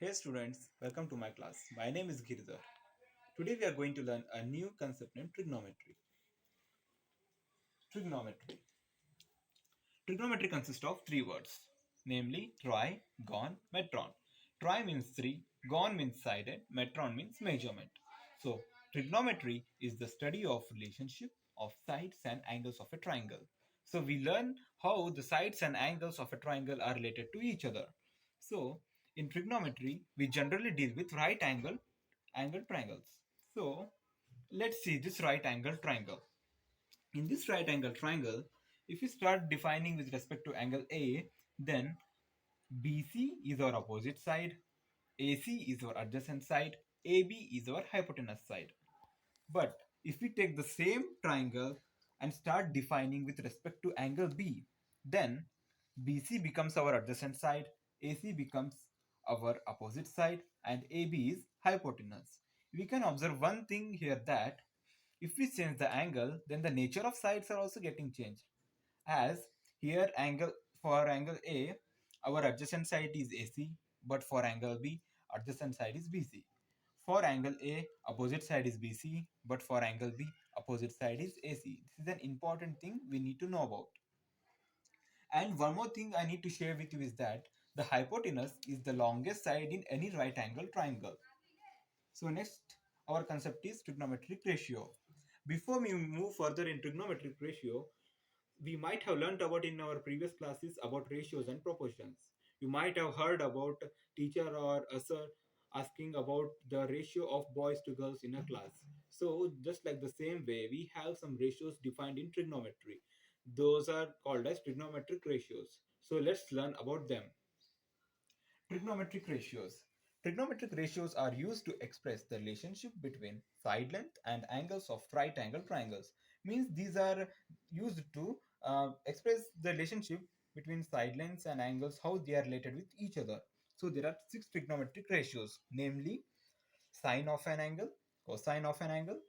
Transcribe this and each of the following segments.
Hey students, welcome to my class. My name is Giridhar. Today we are going to learn a new concept named trigonometry. Trigonometry. Trigonometry consists of three words, namely tri, gon, metron. Tri means three, gon means sided, metron means measurement. So, trigonometry is the study of relationship of sides and angles of a triangle. So, we learn how the sides and angles of a triangle are related to each other. So, in trigonometry, we generally deal with right angle triangles. So, let's see this right angle triangle. In this right angle triangle, if we start defining with respect to angle A, then BC is our opposite side, AC is our adjacent side, AB is our hypotenuse side. But if we take the same triangle and start defining with respect to angle B, then BC becomes our adjacent side, AC becomes our opposite side, and AB is hypotenuse. We can observe one thing here, that if we change the angle, then the nature of sides are also getting changed. As here angle for angle A, our adjacent side is AC, but for angle B, adjacent side is BC. For angle A, opposite side is BC, but for angle B, opposite side is AC. This is an important thing we need to know about. And one more thing I need to share with you is that the hypotenuse is the longest side in any right angle triangle. So next, our concept is trigonometric ratio. Before we move further in trigonometric ratio, we might have learnt about in our previous classes about ratios and proportions. You might have heard about teacher or a sir asking about the ratio of boys to girls in a class. So just like the same way, we have some ratios defined in trigonometry. Those are called as trigonometric ratios. So let's learn about them. Trigonometric ratios. Trigonometric ratios are used to express the relationship between side length and angles of right angle triangles. Means these are used to express the relationship between side lengths and angles, how they are related with each other. So there are six trigonometric ratios, namely sine of an angle, cosine of an angle,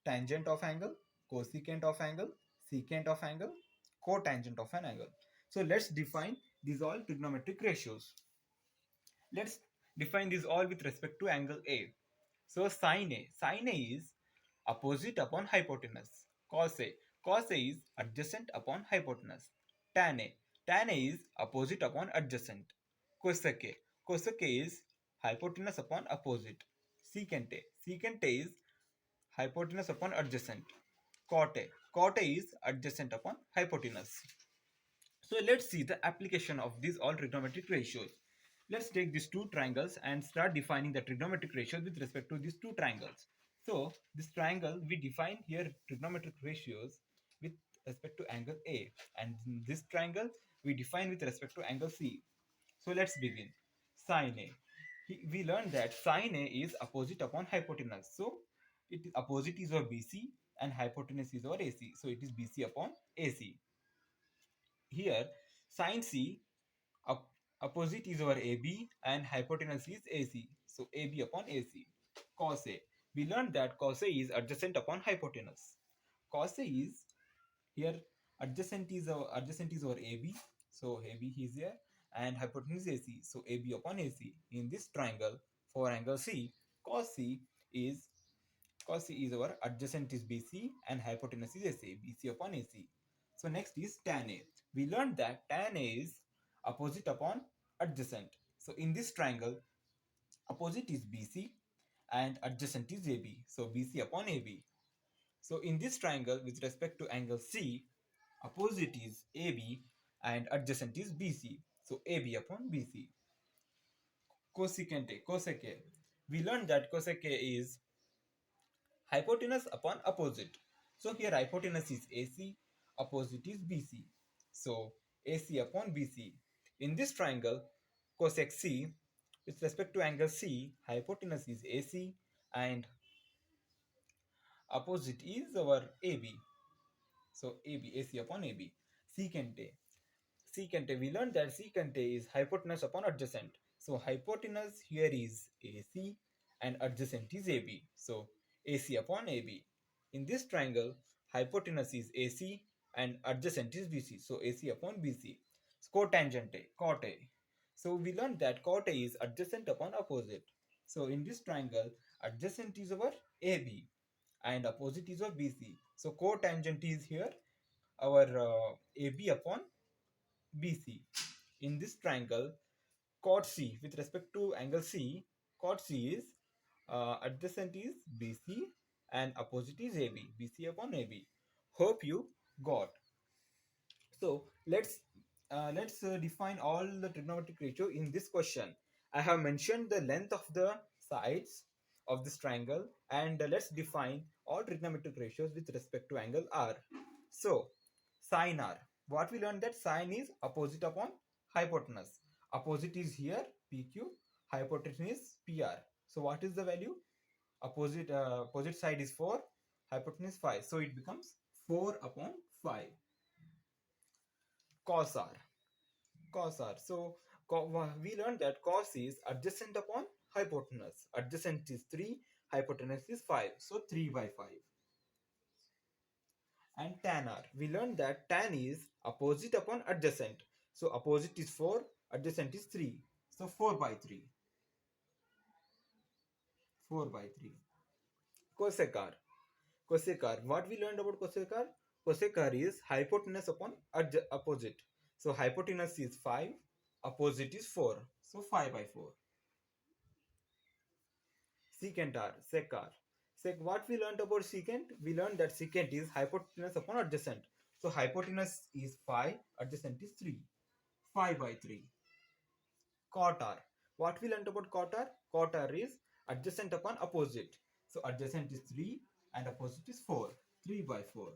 tangent of angle, cosecant of angle, secant of angle, cotangent of an angle. So let's define these all trigonometric ratios. Let's define this all with respect to angle A. So sine A is opposite upon hypotenuse. Cos A is adjacent upon hypotenuse. Tan A is opposite upon adjacent. Cosec A is hypotenuse upon opposite. Secant A is hypotenuse upon adjacent. Cot A is adjacent upon hypotenuse. So let's see the application of these all trigonometric ratios. Let's take these two triangles and start defining the trigonometric ratios with respect to these two triangles. So this triangle, we define here trigonometric ratios with respect to angle A, and in this triangle we define with respect to angle C. So let's begin. Sine A. We learned that sine A is opposite upon hypotenuse. So it opposite is our BC and hypotenuse is our AC. So it is BC upon AC. Here sine C, opposite is our AB and hypotenuse is AC. So AB upon AC. Cos A. We learned that cos A is adjacent upon hypotenuse. Cos A is here adjacent is our AB. So AB is here and hypotenuse AC. So AB upon AC. In this triangle for angle C, cos C is our adjacent is BC and hypotenuse is AC, BC upon AC. So next is tan A. We learned that tan A is opposite upon adjacent. So in this triangle, opposite is BC and adjacent is AB. So BC upon AB. So in this triangle with respect to angle C, opposite is AB and adjacent is BC. So AB upon BC. Cosec A. We learned that cosec A is hypotenuse upon opposite. So here hypotenuse is AC, opposite is BC. So AC upon BC. In this triangle, cosec C, with respect to angle C, hypotenuse is AC and opposite is our AB. So AB, AC upon AB. Secant A. Secant A, we learned that secant A is hypotenuse upon adjacent. So hypotenuse here is AC and adjacent is AB. So AC upon AB. In this triangle, hypotenuse is AC and adjacent is BC. So AC upon BC. Cotangent A, cot A. So we learned that cot A is adjacent upon opposite. So in this triangle, adjacent is our AB and opposite is our BC. So cotangent is here our AB upon BC. In this triangle, cot C with respect to angle C, cot C is adjacent is BC and opposite is AB, BC upon AB. Hope you got. So let's define all the trigonometric ratio in this question. I have mentioned the length of the sides of this triangle, and let's define all trigonometric ratios with respect to angle R. So sine R. What we learned that sine is opposite upon hypotenuse. Opposite is here PQ, hypotenuse is PR. So what is the value? Opposite side is 4, hypotenuse 5. So it becomes 4 upon 5. Cos R. Cos R. So we learned that cos is adjacent upon hypotenuse. Adjacent is 3, hypotenuse is 5. So 3 by 5. And tan R. We learned that tan is opposite upon adjacent. So opposite is 4, adjacent is 3. So 4 by 3. 4 by 3. Cosec R. Cosec R. What we learned about cosec R? Cosec R is hypotenuse upon opposite. So hypotenuse is 5, opposite is 4. So 5 by 4. Secant R, sec R. Sec, what we learned about secant? We learned that secant is hypotenuse upon adjacent. So hypotenuse is 5, adjacent is 3. 5 by 3. Cot R. What we learned about cot R? Cot R is adjacent upon opposite. So adjacent is 3 and opposite is 4. 3 by 4.